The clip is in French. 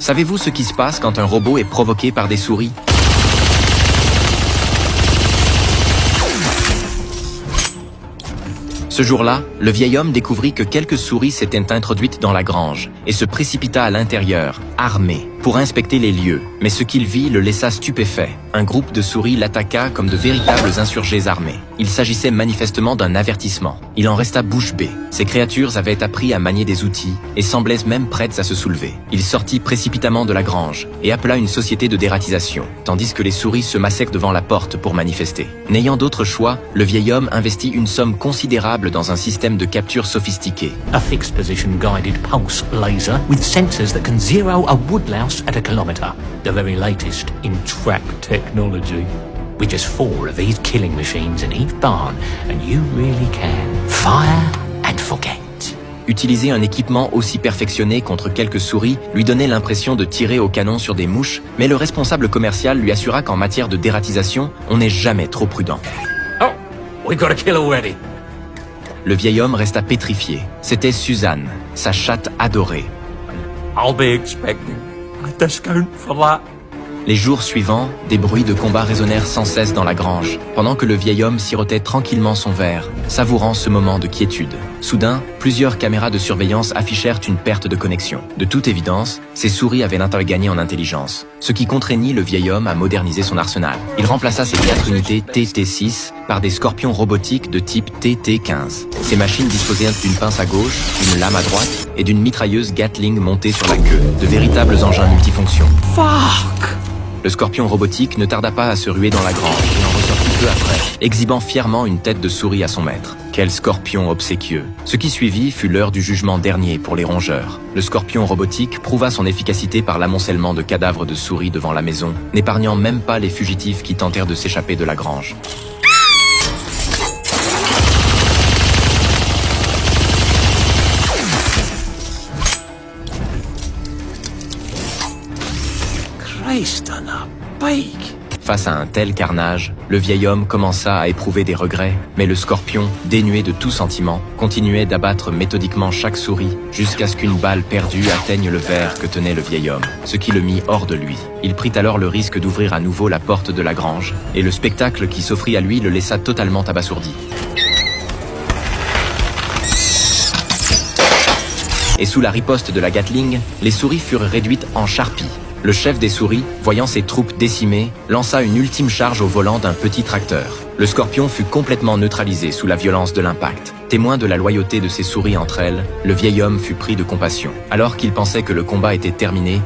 Savez-vous ce qui se passe quand un robot est provoqué par des souris? Ce jour-là, le vieil homme découvrit que quelques souris s'étaient introduites dans la grange et se précipita à l'intérieur, armé, pour inspecter les lieux. Mais ce qu'il vit le laissa stupéfait. Un groupe de souris l'attaqua comme de véritables insurgés armés. Il s'agissait manifestement d'un avertissement. Il en resta bouche bée. Ces créatures avaient appris à manier des outils et semblaient même prêtes à se soulever. Il sortit précipitamment de la grange et appela une société de dératisation, tandis que les souris se massaient devant la porte pour manifester. N'ayant d'autre choix, le vieil homme investit une somme considérable dans un système de capture sophistiqué. A fixed position guided pulse laser with sensors that can zero a woodlouse at a kilometre. The very latest in trap technology. With just 4 of these killing machines in each barn, and you really can fire and forget. Utiliser un équipement aussi perfectionné contre quelques souris lui donnait l'impression de tirer au canon sur des mouches, mais le responsable commercial lui assura qu'en matière de dératisation, on n'est jamais trop prudent. Oh, we got a kill already. Le vieil homme resta pétrifié. C'était Suzanne, sa chatte adorée. I'll be expecting a discount for that. Les jours suivants, des bruits de combat résonnèrent sans cesse dans la grange, pendant que le vieil homme sirotait tranquillement son verre, savourant ce moment de quiétude. Soudain, plusieurs caméras de surveillance affichèrent une perte de connexion. De toute évidence, ces souris avaient l'intérêt gagné en intelligence, ce qui contraignit le vieil homme à moderniser son arsenal. Il remplaça ses 4 unités TT6 par des scorpions robotiques de type TT15. Ces machines disposaient d'une pince à gauche, d'une lame à droite et d'une mitrailleuse Gatling montée sur la queue, de véritables engins multifonctions. Fuck! Le scorpion robotique ne tarda pas à se ruer dans la grange et en ressortit peu après, exhibant fièrement une tête de souris à son maître. Quel scorpion obséquieux! Ce qui suivit fut l'heure du jugement dernier pour les rongeurs. Le scorpion robotique prouva son efficacité par l'amoncellement de cadavres de souris devant la maison, n'épargnant même pas les fugitifs qui tentèrent de s'échapper de la grange. Christ on a bake. Face à un tel carnage, le vieil homme commença à éprouver des regrets, mais le scorpion, dénué de tout sentiment, continuait d'abattre méthodiquement chaque souris jusqu'à ce qu'une balle perdue atteigne le verre que tenait le vieil homme, ce qui le mit hors de lui. Il prit alors le risque d'ouvrir à nouveau la porte de la grange, et le spectacle qui s'offrit à lui le laissa totalement abasourdi. Et sous la riposte de la Gatling, les souris furent réduites en charpie. Le chef des souris, voyant ses troupes décimées, lança une ultime charge au volant d'un petit tracteur. Le scorpion fut complètement neutralisé sous la violence de l'impact. Témoin de la loyauté de ses souris entre elles, le vieil homme fut pris de compassion. Alors qu'il pensait que le combat était terminé,